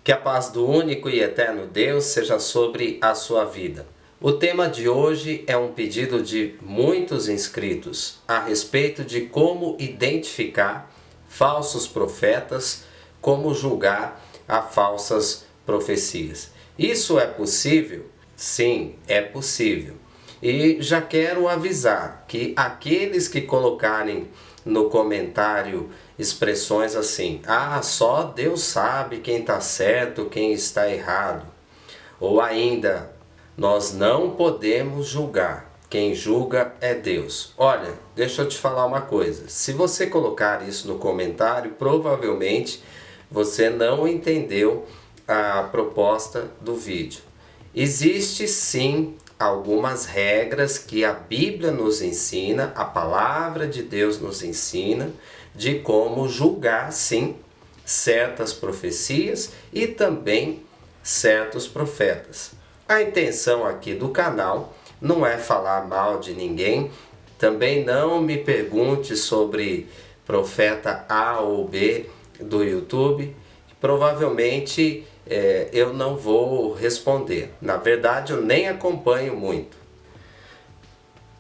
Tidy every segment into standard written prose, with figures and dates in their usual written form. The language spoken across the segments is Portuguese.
Que a paz do único e eterno Deus seja sobre a sua vida. O tema de hoje é um pedido de muitos inscritos a respeito de como identificar falsos profetas, como julgar as falsas profecias. Isso é possível? Sim, é possível. E já quero avisar que aqueles que colocarem no comentário expressões assim: ah, só Deus sabe quem está certo, quem está errado. Ou ainda, nós não podemos julgar, quem julga é Deus. Olha, deixa eu te falar uma coisa: se você colocar isso no comentário, provavelmente você não entendeu a proposta do vídeo. Existe sim algumas regras que a Bíblia nos ensina, a palavra de Deus nos ensina, de como julgar sim certas profecias e também certos profetas. A intenção aqui do canal não é falar mal de ninguém, também não me pergunte sobre profeta A ou B do YouTube, provavelmente eu não vou responder. Na verdade, eu nem acompanho muito.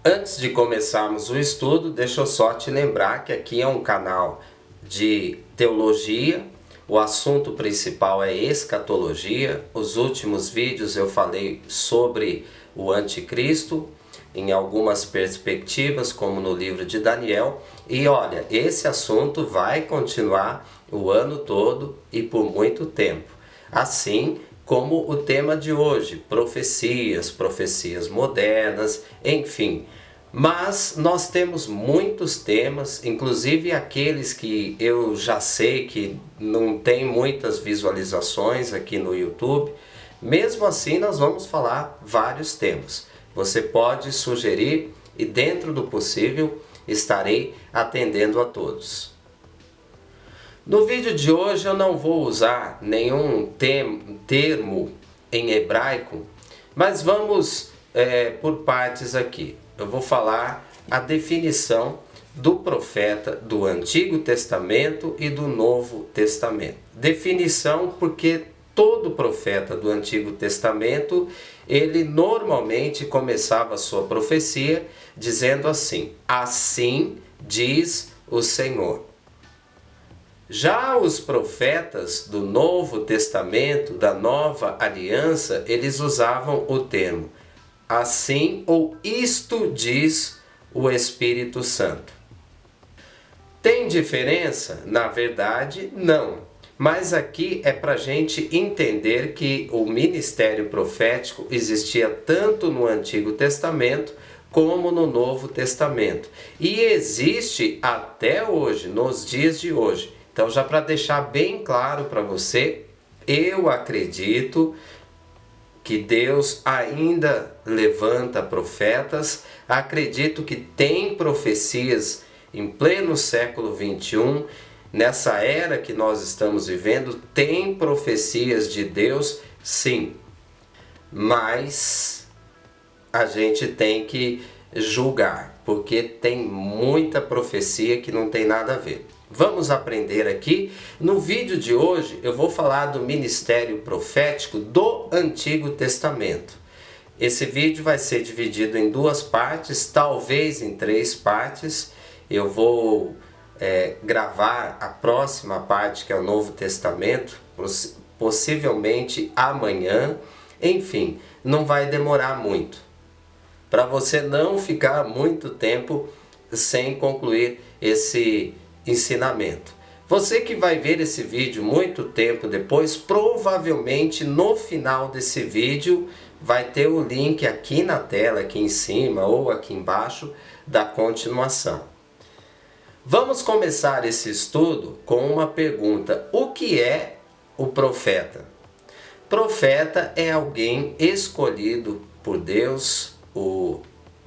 Antes de começarmos o estudo, deixa eu só te lembrar que aqui é um canal de teologia. O assunto principal é escatologia. Os últimos vídeos eu falei sobre o anticristo, em algumas perspectivas, como no livro de Daniel. E olha, esse assunto vai continuar o ano todo e por muito tempo. Assim como o tema de hoje, profecias, profecias modernas, enfim. Mas nós temos muitos temas, inclusive aqueles que eu já sei que não tem muitas visualizações aqui no YouTube. Mesmo assim, nós vamos falar vários temas. Você pode sugerir e, dentro do possível, estarei atendendo a todos. No vídeo de hoje eu não vou usar nenhum termo em hebraico, mas vamos por partes aqui. Eu vou falar a definição do profeta do Antigo Testamento e do Novo Testamento. Definição porque todo profeta do Antigo Testamento, ele normalmente começava a sua profecia dizendo assim: assim diz o Senhor. Já os profetas do Novo Testamento, da Nova Aliança, eles usavam o termo assim ou isto diz o Espírito Santo. Tem diferença? Na verdade, não. Mas aqui é para a gente entender que o ministério profético existia tanto no Antigo Testamento como no Novo Testamento. E existe até hoje, nos dias de hoje. Então, já para deixar bem claro para você, eu acredito que Deus ainda levanta profetas, acredito que tem profecias em pleno século 21, nessa era que nós estamos vivendo, tem profecias de Deus, sim, mas a gente tem que julgar, porque tem muita profecia que não tem nada a ver. Vamos aprender aqui. No vídeo de hoje eu vou falar do ministério profético do Antigo Testamento. Esse vídeo vai ser dividido em duas partes, talvez em três partes. Eu vou gravar a próxima parte, que é o Novo Testamento, possivelmente amanhã. Enfim, não vai demorar muito, para você não ficar muito tempo sem concluir esse ensinamento. Você que vai ver esse vídeo muito tempo depois, provavelmente no final desse vídeo vai ter o link aqui na tela, aqui em cima ou aqui embaixo, da continuação. Vamos começar esse estudo com uma pergunta: o que é o profeta? Profeta é alguém escolhido por Deus, o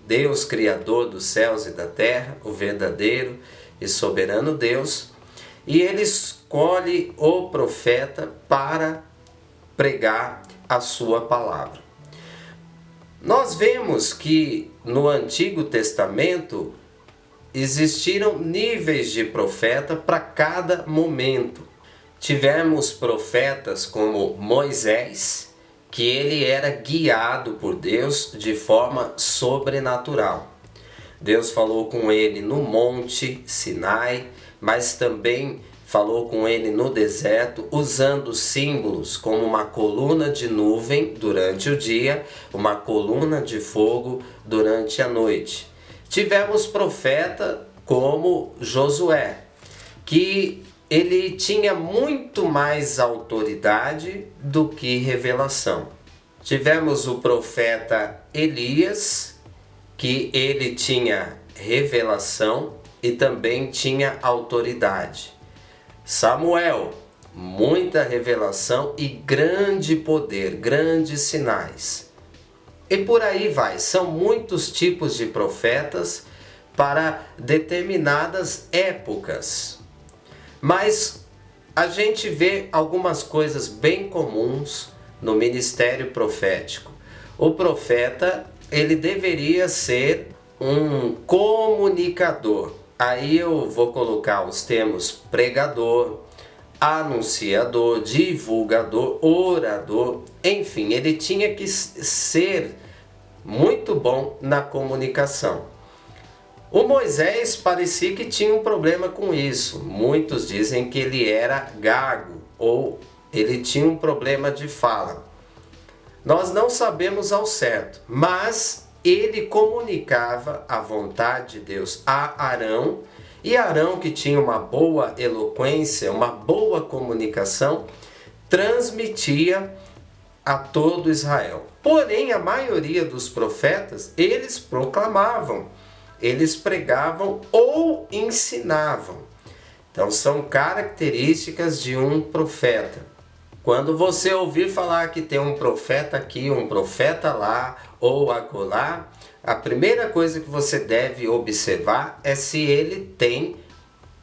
Deus Criador dos céus e da terra, o verdadeiro e soberano Deus, e ele escolhe o profeta para pregar a sua palavra. Nós vemos que no Antigo Testamento existiram níveis de profeta para cada momento. Tivemos profetas como Moisés, que ele era guiado por Deus de forma sobrenatural. Deus falou com ele no monte Sinai, mas também falou com ele no deserto, usando símbolos como uma coluna de nuvem durante o dia, uma coluna de fogo durante a noite. Tivemos profeta como Josué, que ele tinha muito mais autoridade do que revelação. Tivemos o profeta Elias, que ele tinha revelação e também tinha autoridade. Samuel, muita revelação e grande poder, grandes sinais. E por aí vai, são muitos tipos de profetas para determinadas épocas. Mas a gente vê algumas coisas bem comuns no ministério profético. O profeta, ele deveria ser um comunicador. Aí eu vou colocar os termos pregador, anunciador, divulgador, orador, enfim, ele tinha que ser muito bom na comunicação. O Moisés parecia que tinha um problema com isso. Muitos dizem que ele era gago ou ele tinha um problema de fala. Nós não sabemos ao certo, mas ele comunicava a vontade de Deus a Arão, e Arão, que tinha uma boa eloquência, uma boa comunicação, transmitia a todo Israel. Porém, a maioria dos profetas, eles proclamavam, eles pregavam ou ensinavam. Então, são características de um profeta. Quando você ouvir falar que tem um profeta aqui, um profeta lá ou acolá, a primeira coisa que você deve observar é se ele tem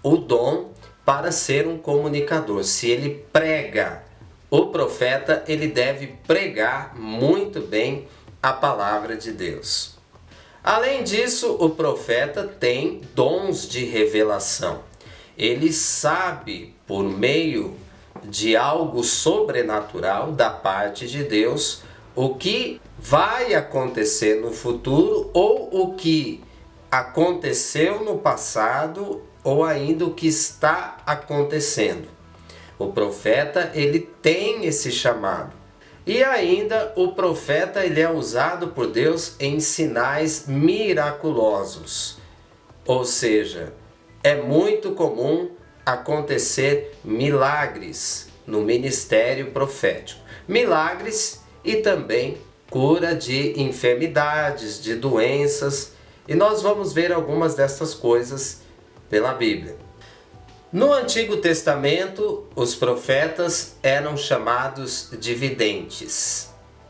o dom para ser um comunicador, se ele prega. O profeta, ele deve pregar muito bem a palavra de Deus. Além disso, o profeta tem dons de revelação. Ele sabe, por meio de algo sobrenatural da parte de Deus, o que vai acontecer no futuro ou o que aconteceu no passado ou ainda o que está acontecendo. O profeta, ele tem esse chamado. E ainda o profeta, ele é usado por Deus em sinais miraculosos. Ou seja, é muito comum acontecer milagres no ministério profético. Milagres e também cura de enfermidades, de doenças. E nós vamos ver algumas dessas coisas pela Bíblia. No Antigo Testamento, os profetas eram chamados de videntes.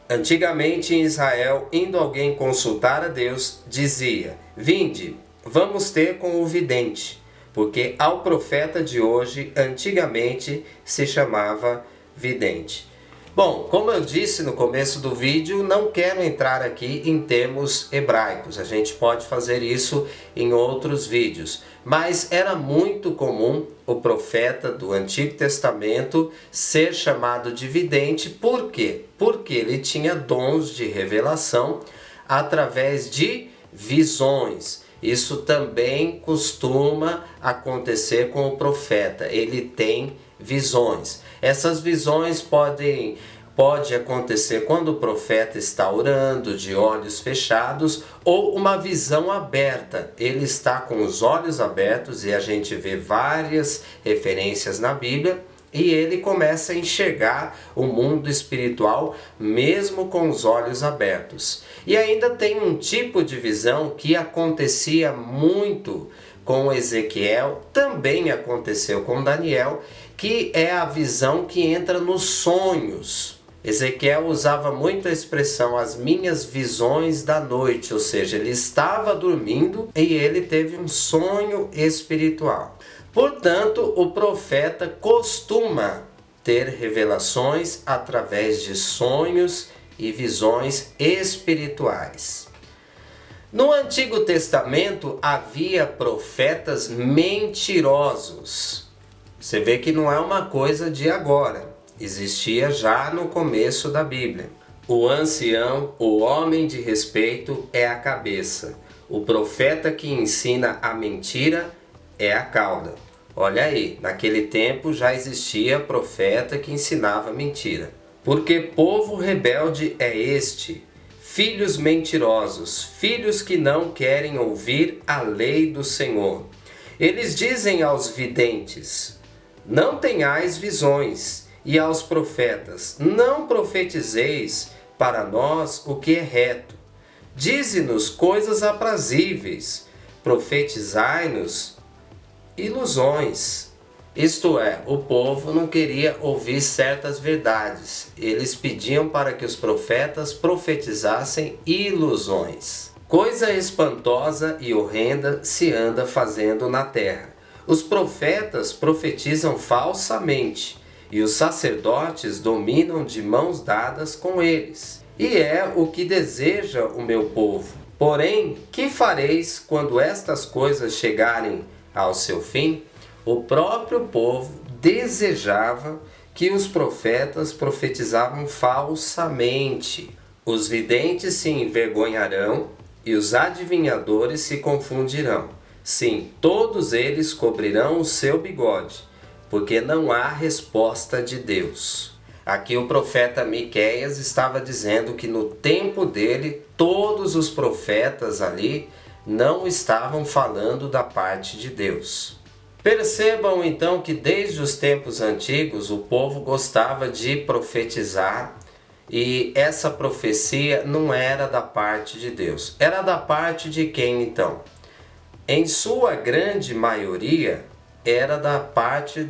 Antigamente em Israel, indo alguém consultar a Deus, dizia: "Vinde, vamos ter com o vidente", porque ao profeta de hoje, antigamente, se chamava vidente. Bom, como eu disse no começo do vídeo, não quero entrar aqui em termos hebraicos. A gente pode fazer isso em outros vídeos. Mas era muito comum o profeta do Antigo Testamento ser chamado de vidente. Por quê? Porque ele tinha dons de revelação através de visões. Isso também costuma acontecer com o profeta. Ele tem visões. Essas visões pode acontecer quando o profeta está orando, de olhos fechados, ou uma visão aberta. Ele está com os olhos abertos e a gente vê várias referências na Bíblia. E ele começa a enxergar o mundo espiritual mesmo com os olhos abertos. E ainda tem um tipo de visão que acontecia muito com Ezequiel, também aconteceu com Daniel, que é a visão que entra nos sonhos. Ezequiel usava muito a expressão "as minhas visões da noite", ou seja, ele estava dormindo e ele teve um sonho espiritual. Portanto, o profeta costuma ter revelações através de sonhos e visões espirituais. No Antigo Testamento havia profetas mentirosos. Você vê que não é uma coisa de agora, existia já no começo da Bíblia. O ancião, o homem de respeito, é a cabeça. O profeta que ensina a mentira é a cauda. Olha aí, naquele tempo já existia profeta que ensinava mentira. Porque povo rebelde é este, filhos mentirosos, filhos que não querem ouvir a lei do Senhor. Eles dizem aos videntes: não tenhais visões, e aos profetas: não profetizeis para nós o que é reto. Dize-nos coisas aprazíveis, profetizai-nos ilusões. Isto é, o povo não queria ouvir certas verdades. Eles pediam para que os profetas profetizassem ilusões. Coisa espantosa e horrenda se anda fazendo na terra. Os profetas profetizam falsamente, e os sacerdotes dominam de mãos dadas com eles. E é o que deseja o meu povo. Porém, que fareis quando estas coisas chegarem ao seu fim? O próprio povo desejava que os profetas profetizavam falsamente. Os videntes se envergonharão e os adivinhadores se confundirão. Sim, todos eles cobrirão o seu bigode, porque não há resposta de Deus. Aqui o profeta Miqueias estava dizendo que no tempo dele, todos os profetas ali não estavam falando da parte de Deus. Percebam então que desde os tempos antigos o povo gostava de profetizar, e essa profecia não era da parte de Deus. Era da parte de quem então? Em sua grande maioria era da parte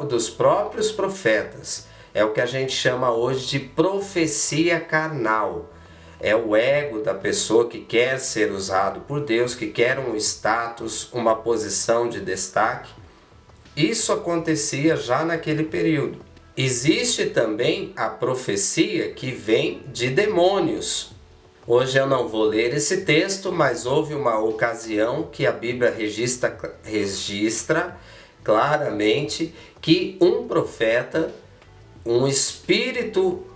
dos próprios profetas. É o que a gente chama hoje de profecia carnal. É o ego da pessoa que quer ser usado por Deus, que quer um status, uma posição de destaque. Isso acontecia já naquele período. Existe também a profecia que vem de demônios. Hoje eu não vou ler esse texto, mas houve uma ocasião que a Bíblia registra claramente que um profeta, um espírito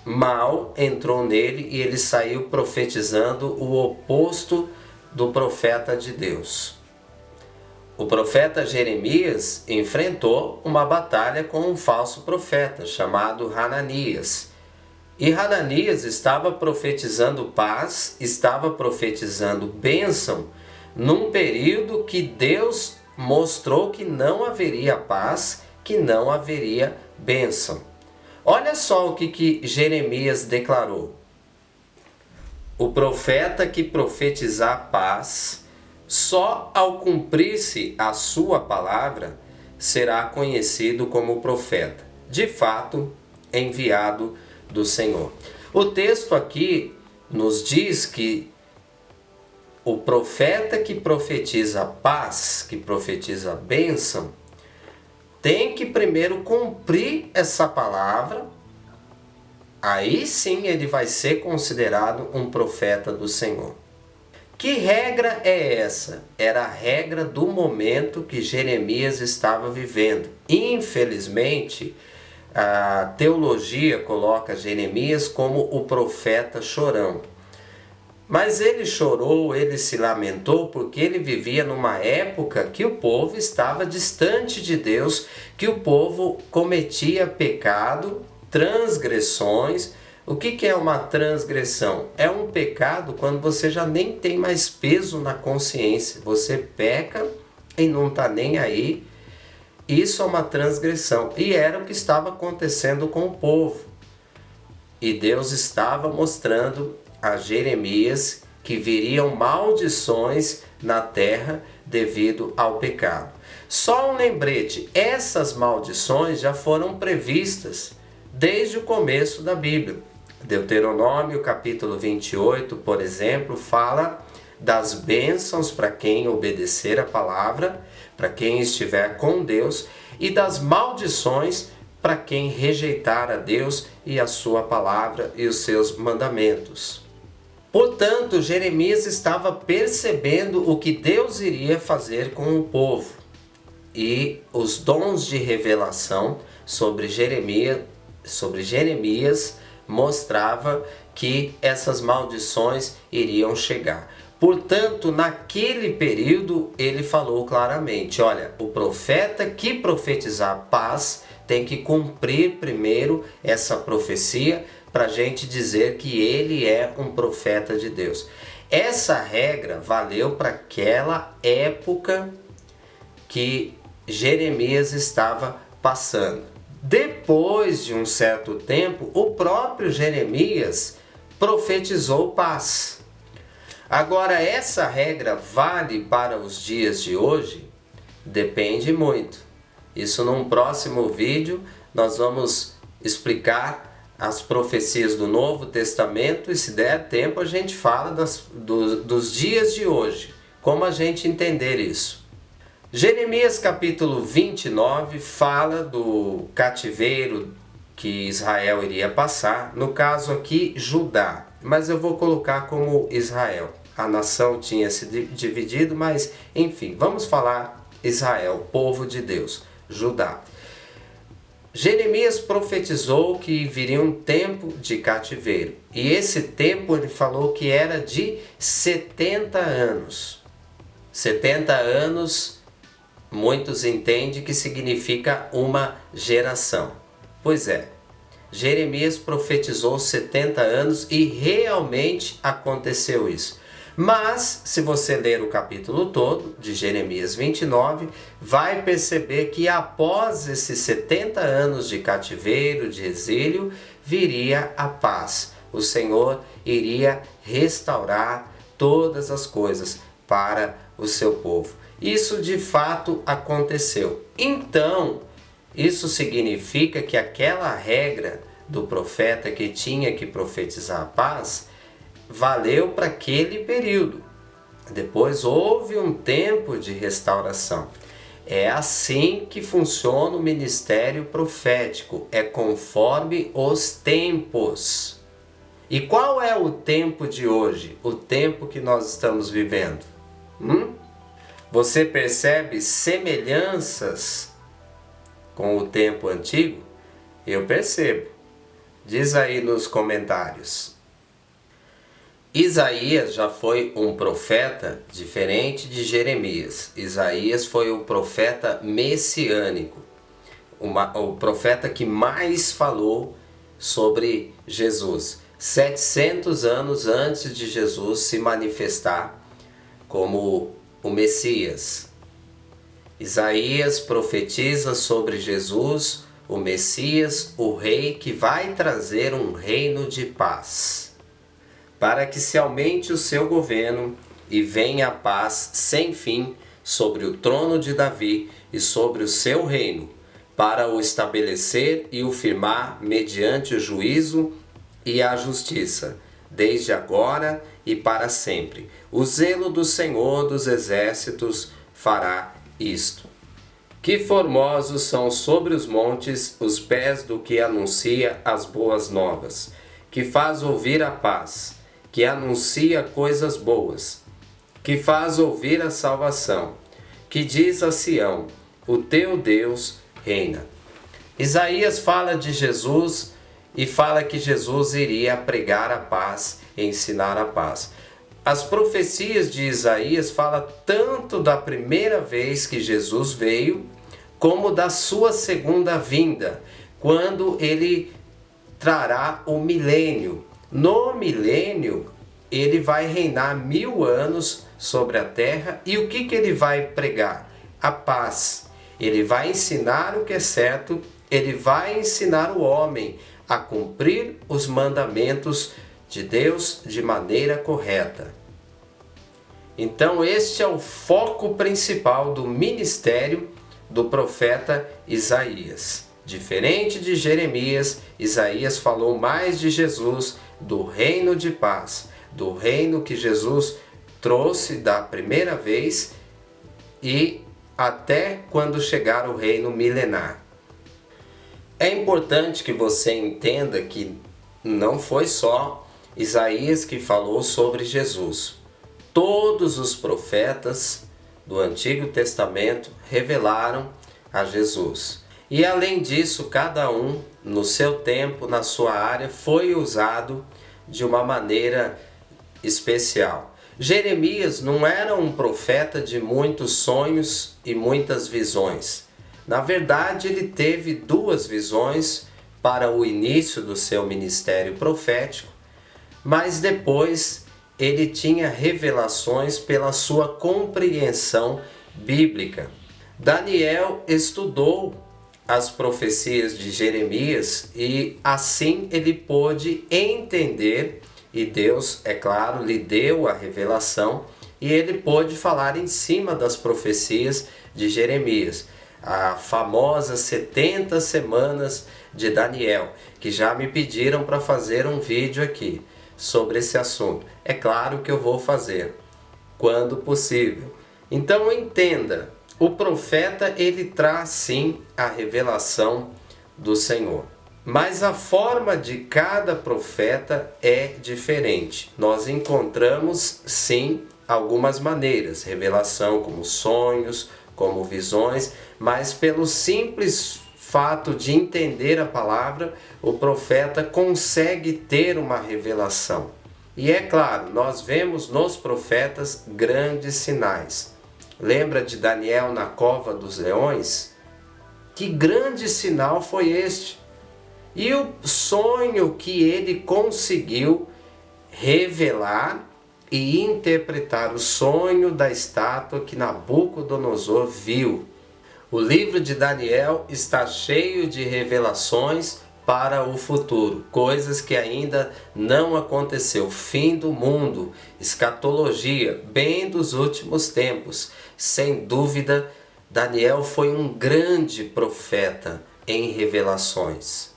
mal entrou nele e ele saiu profetizando o oposto do profeta de Deus. O profeta Jeremias enfrentou uma batalha com um falso profeta chamado Hananias. E Hananias estava profetizando paz, estava profetizando bênção, num período que Deus mostrou que não haveria paz, que não haveria bênção. Olha só o que Jeremias declarou. O profeta que profetizar paz, só ao cumprir-se a sua palavra, será conhecido como profeta, de fato, enviado do Senhor. O texto aqui nos diz que o profeta que profetiza paz, que profetiza bênção, tem que primeiro cumprir essa palavra, aí sim ele vai ser considerado um profeta do Senhor. Que regra é essa? Era a regra do momento que Jeremias estava vivendo. Infelizmente, a teologia coloca Jeremias como o profeta chorão. Mas ele chorou, ele se lamentou porque ele vivia numa época que o povo estava distante de Deus, que o povo cometia pecado, transgressões. O que é uma transgressão? É um pecado quando você já nem tem mais peso na consciência. Você peca e não está nem aí. Isso é uma transgressão. E era o que estava acontecendo com o povo. E Deus estava mostrando a Jeremias que viriam maldições na terra devido ao pecado. Só um lembrete, essas maldições já foram previstas desde o começo da Bíblia. Deuteronômio capítulo 28, por exemplo, fala das bênçãos para quem obedecer a palavra, para quem estiver com Deus, e das maldições para quem rejeitar a Deus e a sua palavra e os seus mandamentos. Portanto, Jeremias estava percebendo o que Deus iria fazer com o povo. e os dons de revelação sobre Jeremias mostrava que essas maldições iriam chegar. Portanto, naquele período ele falou claramente, olha, o profeta que profetizar paz tem que cumprir primeiro essa profecia para a gente dizer que ele é um profeta de Deus. Essa regra valeu para aquela época que Jeremias estava passando. Depois de um certo tempo, o próprio Jeremias profetizou paz. Agora, essa regra vale para os dias de hoje? Depende muito. Isso num próximo vídeo nós vamos explicar as profecias do Novo Testamento e se der tempo a gente fala dos dias de hoje, como a gente entender isso. Jeremias capítulo 29 fala do cativeiro que Israel iria passar, no caso aqui Judá, mas eu vou colocar como Israel. A nação tinha se dividido, mas enfim, vamos falar Israel, povo de Deus, Judá. Jeremias profetizou que viria um tempo de cativeiro, e esse tempo ele falou que era de 70 anos. 70 anos, muitos entendem que significa uma geração. Pois é, Jeremias profetizou 70 anos e realmente aconteceu isso. Mas, se você ler o capítulo todo de Jeremias 29, vai perceber que após esses 70 anos de cativeiro, de exílio, viria a paz. O Senhor iria restaurar todas as coisas para o seu povo. Isso de fato aconteceu. Então, isso significa que aquela regra do profeta que tinha que profetizar a paz valeu para aquele período. Depois houve um tempo de restauração. É assim que funciona o ministério profético, é conforme os tempos. E qual é o tempo de hoje? O tempo que nós estamos vivendo? Você percebe semelhanças com o tempo antigo? Eu percebo. Diz aí nos comentários. Isaías já foi um profeta diferente de Jeremias. Isaías foi o profeta messiânico, o profeta que mais falou sobre Jesus. 700 anos antes de Jesus se manifestar como o Messias. Isaías profetiza sobre Jesus, o Messias, o rei que vai trazer um reino de paz, para que se aumente o seu governo e venha a paz sem fim sobre o trono de Davi e sobre o seu reino, para o estabelecer e o firmar mediante o juízo e a justiça, desde agora e para sempre. O zelo do Senhor dos exércitos fará isto. Que formosos são sobre os montes os pés do que anuncia as boas novas, que faz ouvir a paz, que anuncia coisas boas, que faz ouvir a salvação, que diz a Sião, o teu Deus reina. Isaías fala de Jesus e fala que Jesus iria pregar a paz e ensinar a paz. As profecias de Isaías falam tanto da primeira vez que Jesus veio, como da sua segunda vinda, quando ele trará o milênio. No milênio, ele vai reinar 1000 anos sobre a terra. E o que ele vai pregar? A paz. Ele vai ensinar o que é certo, ele vai ensinar o homem a cumprir os mandamentos de Deus de maneira correta. Então este é o foco principal do ministério do profeta Isaías. Diferente de Jeremias, Isaías falou mais de Jesus, do reino de paz, do reino que Jesus trouxe da primeira vez e até quando chegar o reino milenar. É importante que você entenda que não foi só Isaías que falou sobre Jesus. Todos os profetas do Antigo Testamento revelaram a Jesus. E além disso, cada um, no seu tempo, na sua área, foi usado de uma maneira especial. Jeremias não era um profeta de muitos sonhos e muitas visões. Na verdade, ele teve 2 visões para o início do seu ministério profético, mas depois ele tinha revelações pela sua compreensão bíblica. Daniel estudou as profecias de Jeremias e assim ele pôde entender, e Deus, é claro, lhe deu a revelação e ele pôde falar em cima das profecias de Jeremias. A famosa 70 semanas de Daniel, que já me pediram para fazer um vídeo aqui sobre esse assunto. É claro que eu vou fazer, quando possível. Então entenda, o profeta ele traz sim a revelação do Senhor. Mas a forma de cada profeta é diferente. Nós encontramos sim algumas maneiras, revelação como sonhos, como visões, mas pelo simples fato de entender a palavra, o profeta consegue ter uma revelação. E é claro, nós vemos nos profetas grandes sinais. Lembra de Daniel na cova dos leões? Que grande sinal foi este? E o sonho que ele conseguiu revelar e interpretar, o sonho da estátua que Nabucodonosor viu. O livro de Daniel está cheio de revelações para o futuro, coisas que ainda não aconteceu, fim do mundo, escatologia, bem dos últimos tempos. Sem dúvida, Daniel foi um grande profeta em revelações.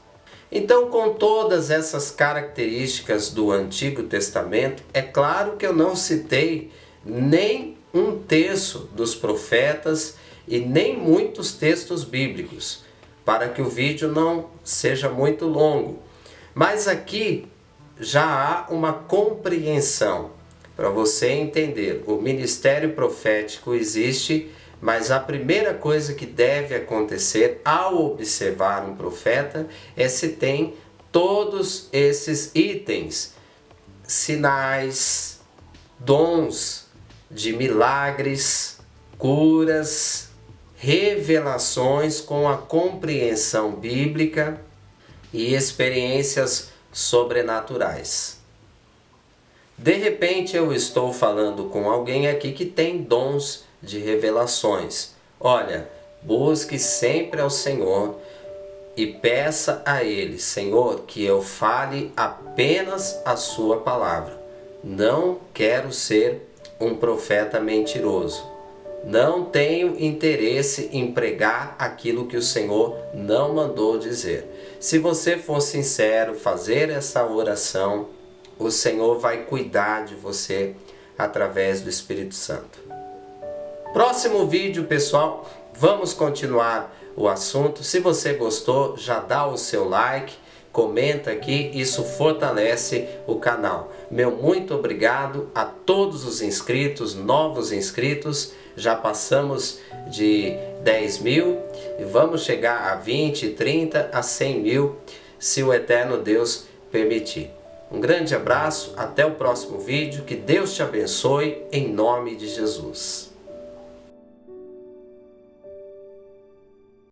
Então, com todas essas características do Antigo Testamento, é claro que eu não citei nem 1/3 dos profetas e nem muitos textos bíblicos, para que o vídeo não seja muito longo. Mas aqui já há uma compreensão para você entender. O ministério profético existe, mas a primeira coisa que deve acontecer ao observar um profeta é se tem todos esses itens, sinais, dons de milagres, curas, revelações com a compreensão bíblica e experiências sobrenaturais. De repente eu estou falando com alguém aqui que tem dons de revelações. Olha, busque sempre ao Senhor e peça a Ele: Senhor, que eu fale apenas a sua palavra. Não quero ser um profeta mentiroso. Não tenho interesse em pregar aquilo que o Senhor não mandou dizer. Se você for sincero, fazer essa oração, o Senhor vai cuidar de você através do Espírito Santo. Próximo vídeo, pessoal, vamos continuar o assunto. Se você gostou, já dá o seu like, comenta aqui, isso fortalece o canal. Meu muito obrigado a todos os inscritos, novos inscritos. Já passamos de 10 mil e vamos chegar a 20, 30, a 100 mil, se o eterno Deus permitir. Um grande abraço, até o próximo vídeo, que Deus te abençoe, em nome de Jesus.